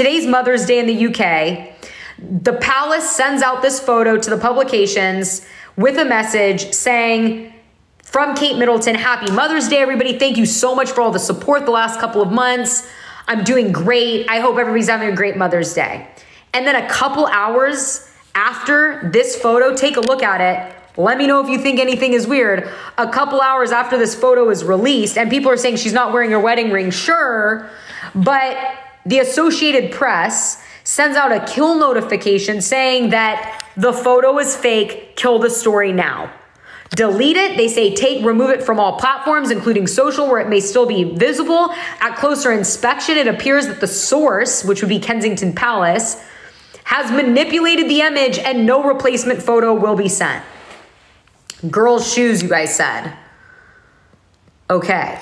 today's Mother's Day in the UK. The palace sends out this photo to the publications with a message saying, from Kate Middleton, happy Mother's Day, everybody. Thank you so much for all the support the last couple of months. I'm doing great. I hope everybody's having a great Mother's Day. And then a couple hours after this photo, take a look at it. Let me know if you think anything is weird. A couple hours after this photo is released, and people are saying she's not wearing her wedding ring, sure, but the Associated Press sends out a kill notification saying that the photo is fake, kill the story now. Delete it. They say remove it from all platforms, including social, where it may still be visible. At closer inspection, it appears that the source, which would be Kensington Palace, has manipulated the image and no replacement photo will be sent. Girls' shoes, you guys said. Okay.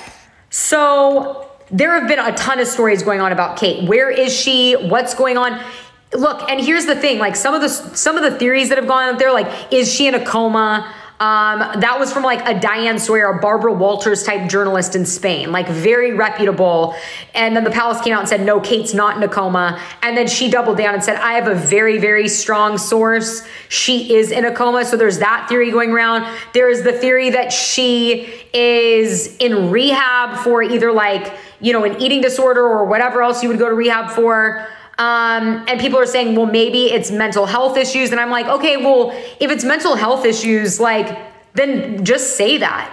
So there have been a ton of stories going on about Kate. Where is she? What's going on? Look, and here's the thing, like some of the theories that have gone out there, like, is she in a coma? That was from like a Diane Sawyer, a Barbara Walters type journalist in Spain, like very reputable. And then the palace came out and said, no, Kate's not in a coma. And then she doubled down and said, I have a very, very strong source. She is in a coma. So there's that theory going around. There is the theory that she is in rehab for either like, you know, an eating disorder or whatever else you would go to rehab for. And people are saying, well, maybe it's mental health issues. And I'm like, okay, well, if it's mental health issues, like, then just say that.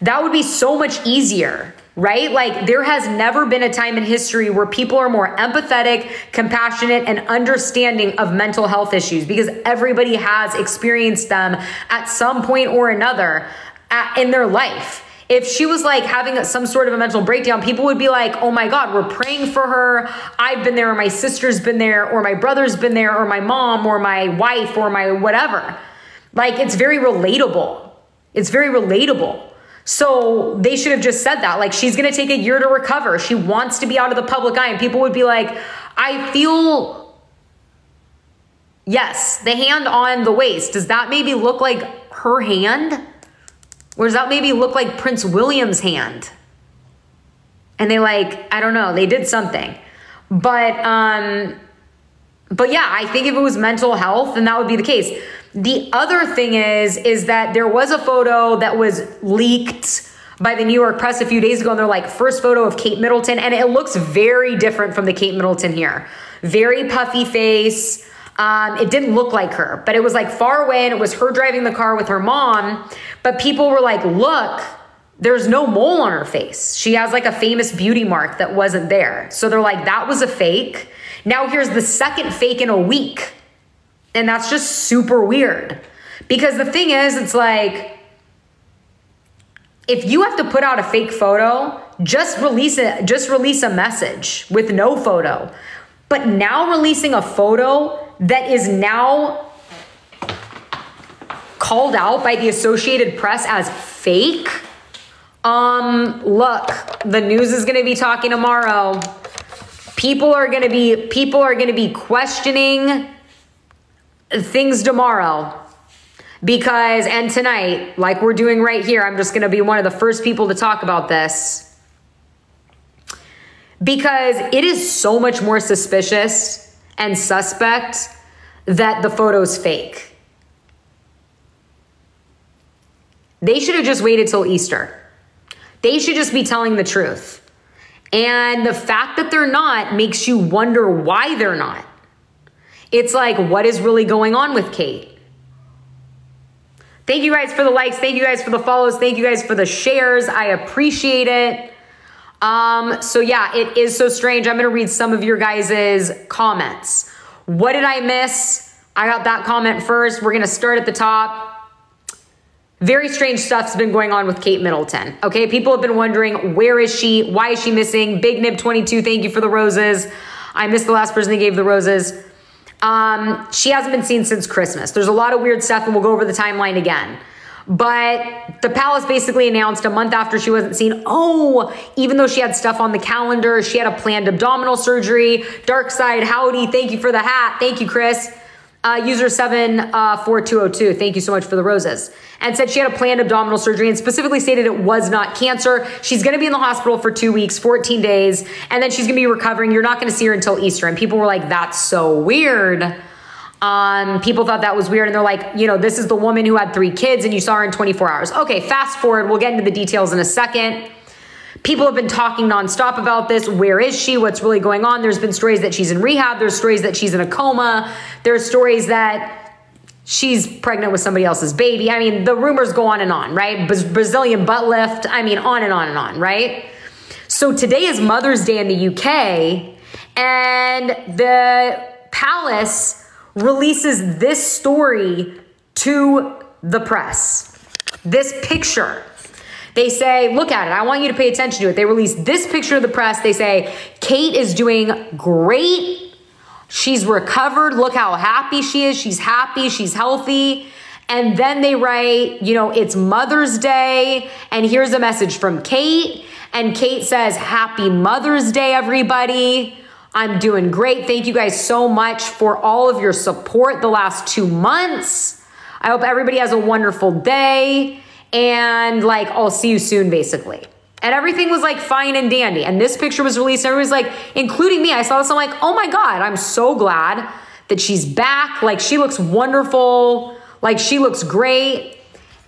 That would be so much easier, right? Like, there has never been a time in history where people are more empathetic, compassionate, and understanding of mental health issues, because everybody has experienced them at some point or another in their life. If she was like having some sort of a mental breakdown, people would be like, oh my God, we're praying for her. I've been there, or my sister's been there, or my brother's been there, or my mom, or my wife, or my whatever. Like, it's very relatable. It's very relatable. So they should have just said that. Like, she's going to take a year to recover. She wants to be out of the public eye. And people would be like, I feel, yes, the hand on the waist. Does that maybe look like her hand? Or does that maybe look like Prince William's hand? And they like, I don't know, they did something. But yeah, I think if it was mental health, then that would be the case. The other thing is that there was a photo that was leaked by the New York Press a few days ago, and they're like, first photo of Kate Middleton, and it looks very different from the Kate Middleton here. Very puffy face. It didn't look like her, but it was like far away, and it was her driving the car with her mom. But people were like, look, there's no mole on her face. She has like a famous beauty mark that wasn't there. So they're like, that was a fake. Now here's the second fake in a week. And that's just super weird. Because the thing is, it's like, if you have to put out a fake photo, just release it. Just release a message with no photo. But now releasing a photo that is now called out by the Associated Press as fake. Look, the news is going to be talking tomorrow. People are going to be questioning things tomorrow. Because, and tonight, like we're doing right here, I'm just going to be one of the first people to talk about this. Because it is so much more suspicious and suspect that the photo's fake. They should have just waited till Easter. They should just be telling the truth. And the fact that they're not makes you wonder why they're not. It's like, what is really going on with Kate? Thank you guys for the likes. Thank you guys for the follows. Thank you guys for the shares. I appreciate it. So yeah, it is so strange. I'm going to read some of your guys' comments. What did I miss? I got that comment first. We're going to start at the top. Very strange stuff's been going on with Kate Middleton. Okay, people have been wondering, where is she? Why is she missing? Big Nib 22, thank you for the roses. I missed the last person that gave the roses. She hasn't been seen since Christmas. There's a lot of weird stuff, and we'll go over the timeline again. But the palace basically announced a month after she wasn't seen, oh, even though she had stuff on the calendar, she had a planned abdominal surgery. Dark Side, howdy, thank you for the hat. Thank you, Chris. user 74202, thank you so much for the roses, and said she had a planned abdominal surgery and specifically stated it was not cancer. She's going to be in the hospital for 2 weeks, 14 days, and then she's going to be recovering. You're not going to see her until Easter. And people were like, that's so weird. People thought that was weird. And they're like, you know, this is the woman who had 3 kids and you saw her in 24 hours. Okay, fast forward. We'll get into the details in a second. People have been talking nonstop about this. Where is she? What's really going on? There's been stories that she's in rehab. There's stories that she's in a coma. There's stories that she's pregnant with somebody else's baby. I mean, the rumors go on, right? Brazilian butt lift. I mean, on and on, right? So today is Mother's Day in the UK, and the palace releases this story to the press. This picture. They say, look at it. I want you to pay attention to it. They release this picture to the press. They say, Kate is doing great. She's recovered. Look how happy she is. She's happy. She's healthy. And then they write, you know, it's Mother's Day. And here's a message from Kate. And Kate says, Happy Mother's Day, everybody. I'm doing great. Thank you guys so much for all of your support the last 2 months. I hope everybody has a wonderful day. And like, I'll see you soon, basically. And everything was like fine and dandy. And this picture was released. Everyone was like, including me. I saw this. I'm like, oh my God, I'm so glad that she's back. Like, she looks wonderful. Like, she looks great.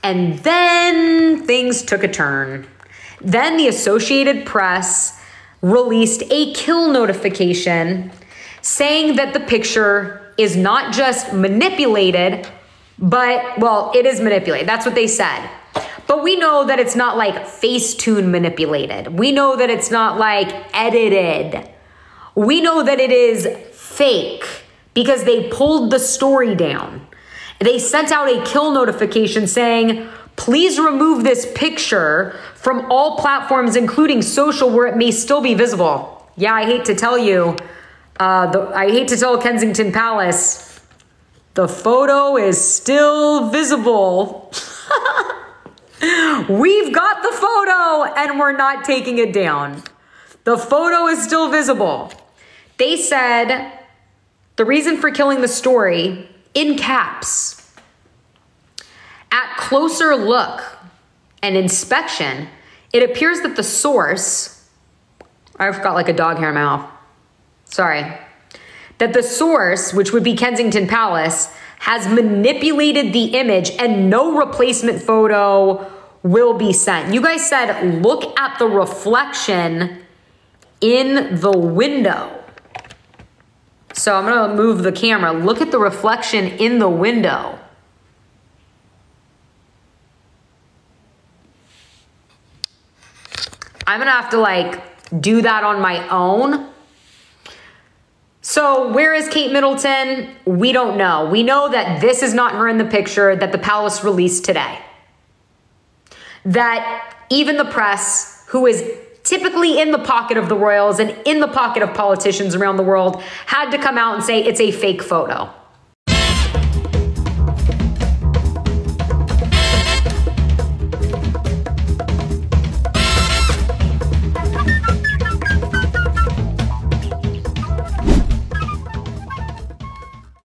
And then things took a turn. Then the Associated Press released a kill notification saying that the picture is not just manipulated, but, well, it is manipulated. That's what they said. But we know that it's not like Facetune manipulated. We know that it's not like edited. We know that it is fake because they pulled the story down. They sent out a kill notification saying, please remove this picture from all platforms, including social, where it may still be visible. Yeah, I hate to tell you, I hate to tell Kensington Palace, the photo is still visible. We've got the photo and we're not taking it down. The photo is still visible. They said the reason for killing the story, in caps, at closer look and inspection, it appears that the source, I've got like a dog hair in my mouth. Sorry. That the source, which would be Kensington Palace, has manipulated the image and no replacement photo will be sent. You guys said, look at the reflection in the window. So I'm going to move the camera. Look at the reflection in the window. I'm going to have to like do that on my own. So where is Kate Middleton? We don't know. We know that this is not her in the picture that the palace released today. That even the press, who is typically in the pocket of the royals and in the pocket of politicians around the world, had to come out and say it's a fake photo.